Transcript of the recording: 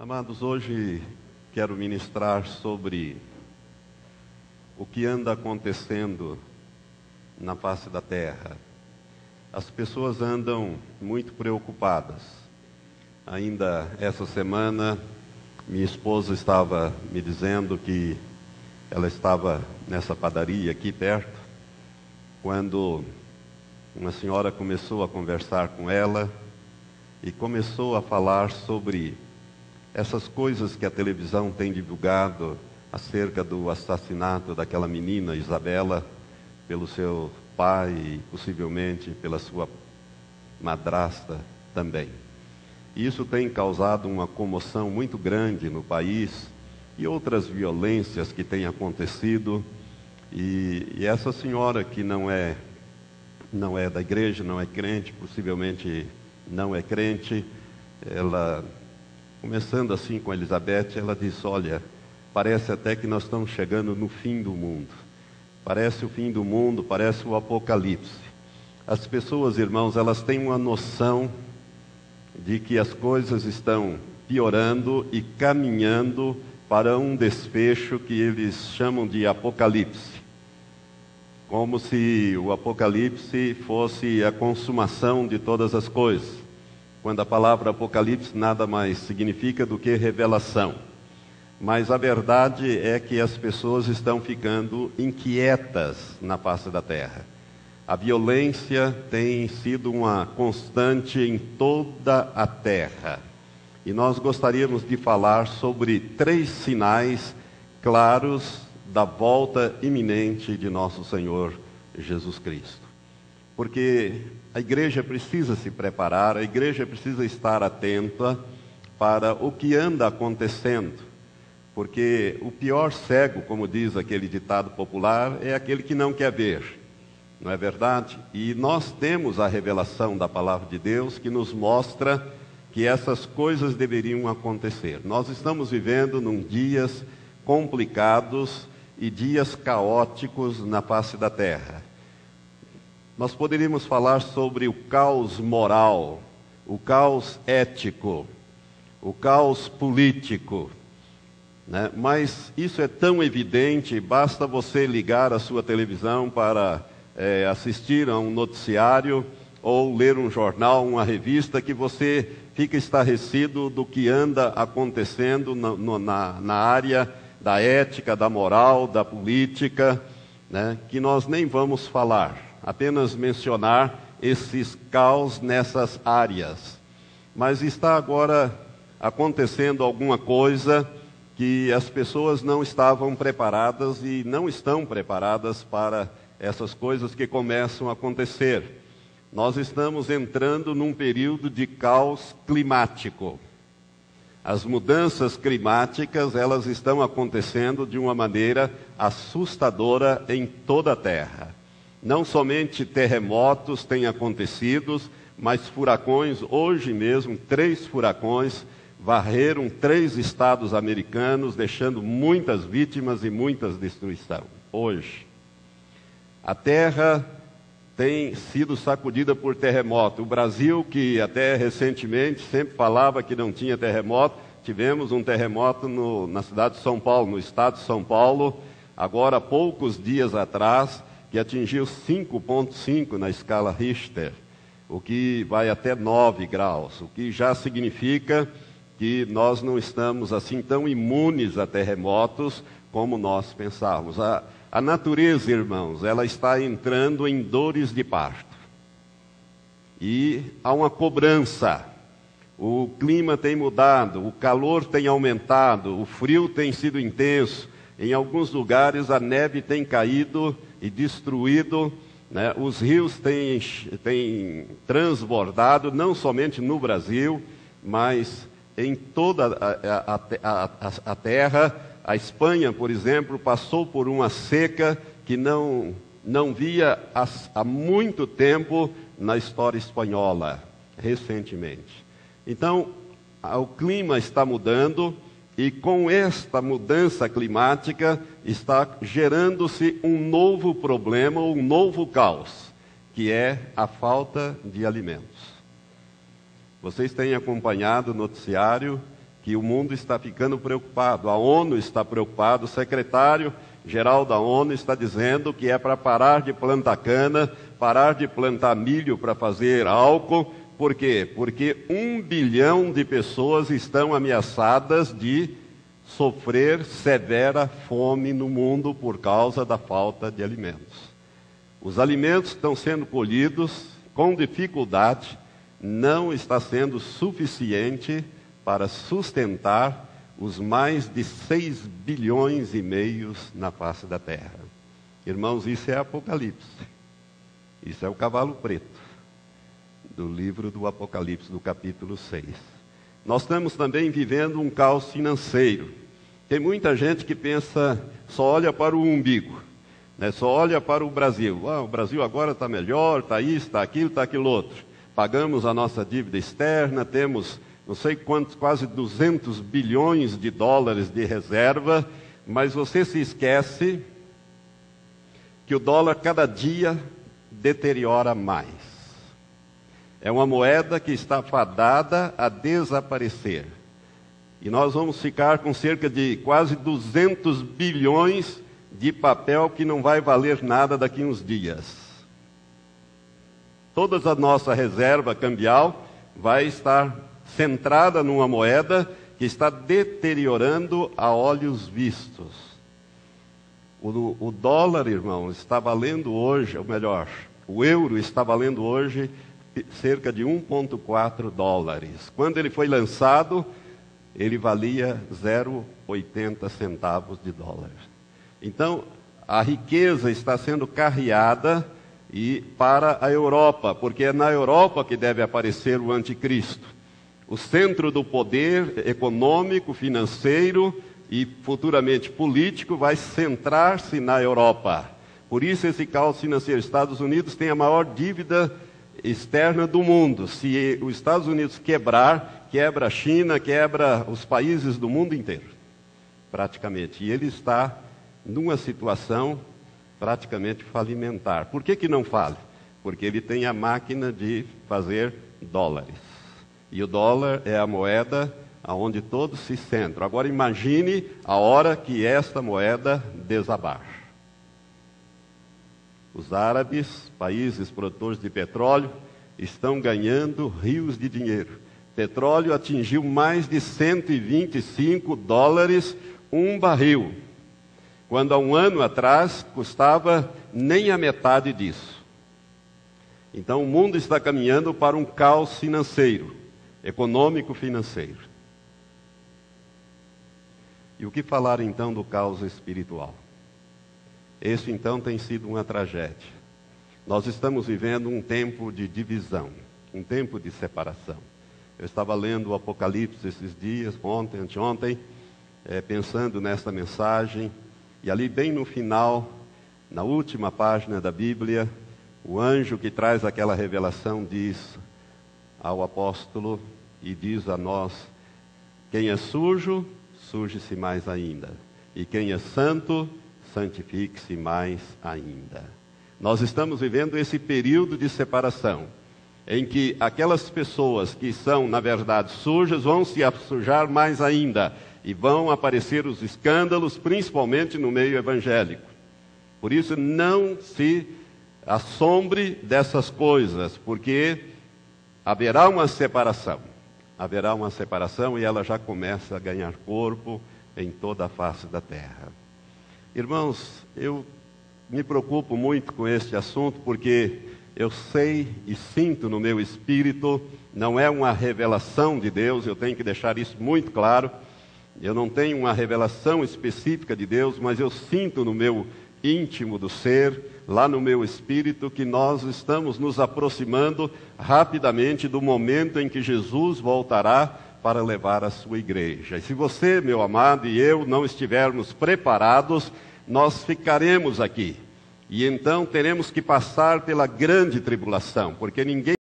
Amados, hoje quero ministrar sobre o que anda acontecendo na face da terra. As pessoas andam muito preocupadas. Ainda essa semana, minha esposa estava me dizendo que ela estava nessa padaria aqui perto, quando uma senhora começou a conversar com ela e começou a falar sobre essas coisas que a televisão tem divulgado acerca do assassinato daquela menina Isabela pelo seu pai e possivelmente pela sua madrasta também. Isso tem causado uma comoção muito grande no país e outras violências que têm acontecido. E essa senhora que não é da igreja, não é crente, possivelmente não é crente, ela, começando assim com a Elizabeth, ela disse: olha, parece até que nós estamos chegando no fim do mundo. Parece o fim do mundo, parece o apocalipse. As pessoas, irmãos, elas têm uma noção de que as coisas estão piorando e caminhando para um desfecho que eles chamam de apocalipse. Como se o apocalipse fosse a consumação de todas as coisas, quando a palavra apocalipse nada mais significa do que revelação. Mas a verdade é que as pessoas estão ficando inquietas na face da terra. A violência tem sido uma constante em toda a terra. E nós gostaríamos de falar sobre 3 sinais claros da volta iminente de nosso Senhor Jesus Cristo. Porque a igreja precisa se preparar, a igreja precisa estar atenta para o que anda acontecendo. Porque o pior cego, como diz aquele ditado popular, é aquele que não quer ver. Não é verdade? E nós temos a revelação da palavra de Deus que nos mostra que essas coisas deveriam acontecer. Nós estamos vivendo num dias complicados e dias caóticos na face da terra. Nós poderíamos falar sobre o caos moral, o caos ético, o caos político, né? Mas isso é tão evidente, basta você ligar a sua televisão para assistir a um noticiário ou ler um jornal, uma revista, que você fica estarrecido do que anda acontecendo na área da ética, da moral, da política, né? Que nós nem vamos falar, apenas mencionar esses caos nessas áreas. Mas está agora acontecendo alguma coisa que as pessoas não estavam preparadas e não estão preparadas para essas coisas que começam a acontecer. Nós estamos entrando num período de caos climático. As mudanças climáticas, elas estão acontecendo de uma maneira assustadora em toda a Terra. Não somente terremotos têm acontecido, mas furacões. Hoje mesmo, 3 furacões varreram 3 estados americanos, deixando muitas vítimas e muitas destruição. Hoje, a Terra tem sido sacudida por terremoto. O Brasil, que até recentemente sempre falava que não tinha terremoto, tivemos um terremoto na cidade de São Paulo, no estado de São Paulo, agora há poucos dias atrás, que atingiu 5,5 na escala Richter, o que vai até 9 graus, o que já significa que nós não estamos assim tão imunes a terremotos como nós pensávamos. A natureza, irmãos, ela está entrando em dores de parto. E há uma cobrança. O clima tem mudado, o calor tem aumentado, o frio tem sido intenso. Em alguns lugares a neve tem caído e destruído, né? Os rios têm transbordado, não somente no Brasil, mas em toda a terra. A Espanha, por exemplo, passou por uma seca que não via há muito tempo na história espanhola, recentemente. Então, o clima está mudando e com esta mudança climática está gerando-se um novo problema, um novo caos, que é a falta de alimentos. Vocês têm acompanhado o noticiário que o mundo está ficando preocupado, a ONU está preocupada, o secretário-geral da ONU está dizendo que é para parar de plantar cana, parar de plantar milho para fazer álcool. Por quê? Porque 1 bilhão de pessoas estão ameaçadas de sofrer severa fome no mundo por causa da falta de alimentos. Os alimentos estão sendo colhidos com dificuldade, não está sendo suficiente para sustentar os mais de 6 bilhões e meio na face da terra. Irmãos, isso é Apocalipse. Isso é o cavalo preto do livro do Apocalipse, do capítulo 6. Nós estamos também vivendo um caos financeiro. Tem muita gente que pensa, só olha para o umbigo, né? Só olha para o Brasil. O Brasil agora está melhor, está isso, está aquilo outro. Pagamos a nossa dívida externa, temos não sei quantos, quase 200 bilhões de dólares de reserva, mas você se esquece que o dólar cada dia deteriora mais. É uma moeda que está fadada a desaparecer. E nós vamos ficar com cerca de quase 200 bilhões de papel que não vai valer nada daqui a uns dias. Toda a nossa reserva cambial vai estar centrada numa moeda que está deteriorando a olhos vistos. O dólar, irmão, está valendo hoje, ou melhor, o euro está valendo hoje cerca de 1,4 dólares. Quando ele foi lançado, ele valia 0,80 centavos de dólar. Então, a riqueza está sendo carreada para a Europa, porque é na Europa que deve aparecer o anticristo. O centro do poder econômico, financeiro e futuramente político vai centrar-se na Europa. Por isso esse caos financeiro. Estados Unidos tem a maior dívida externa do mundo. Se os Estados Unidos quebrar, quebra a China, quebra os países do mundo inteiro, praticamente. E ele está numa situação praticamente falimentar. Por que não fale? Porque ele tem a máquina de fazer dólares. E o dólar é a moeda aonde todos se centram. Agora imagine a hora que esta moeda desabar. Os árabes, países produtores de petróleo, estão ganhando rios de dinheiro. Petróleo atingiu mais de 125 dólares um barril, quando há um ano atrás custava nem a metade disso. Então o mundo está caminhando para um caos financeiro, econômico-financeiro. E o que falar então do caos espiritual? Esse então tem sido uma tragédia. Nós estamos vivendo um tempo de divisão, um tempo de separação. Eu estava lendo o Apocalipse esses dias, ontem, anteontem, pensando nesta mensagem, e ali bem no final, na última página da Bíblia, o anjo que traz aquela revelação diz ao apóstolo e diz a nós: quem é sujo, suje-se mais ainda, e quem é santo, santifique-se mais ainda. Nós estamos vivendo esse período de separação, em que aquelas pessoas que são, na verdade, sujas, vão se sujar mais ainda, e vão aparecer os escândalos, principalmente no meio evangélico. Por isso, não se assombre dessas coisas, porque haverá uma separação. Haverá uma separação e ela já começa a ganhar corpo em toda a face da terra. Irmãos, eu me preocupo muito com este assunto, porque eu sei e sinto no meu espírito, não é uma revelação de Deus, eu tenho que deixar isso muito claro. Eu não tenho uma revelação específica de Deus, mas eu sinto no meu íntimo do ser, lá no meu espírito, que nós estamos nos aproximando rapidamente do momento em que Jesus voltará para levar a sua igreja. E se você, meu amado, e eu não estivermos preparados, nós ficaremos aqui. E então teremos que passar pela grande tribulação, porque ninguém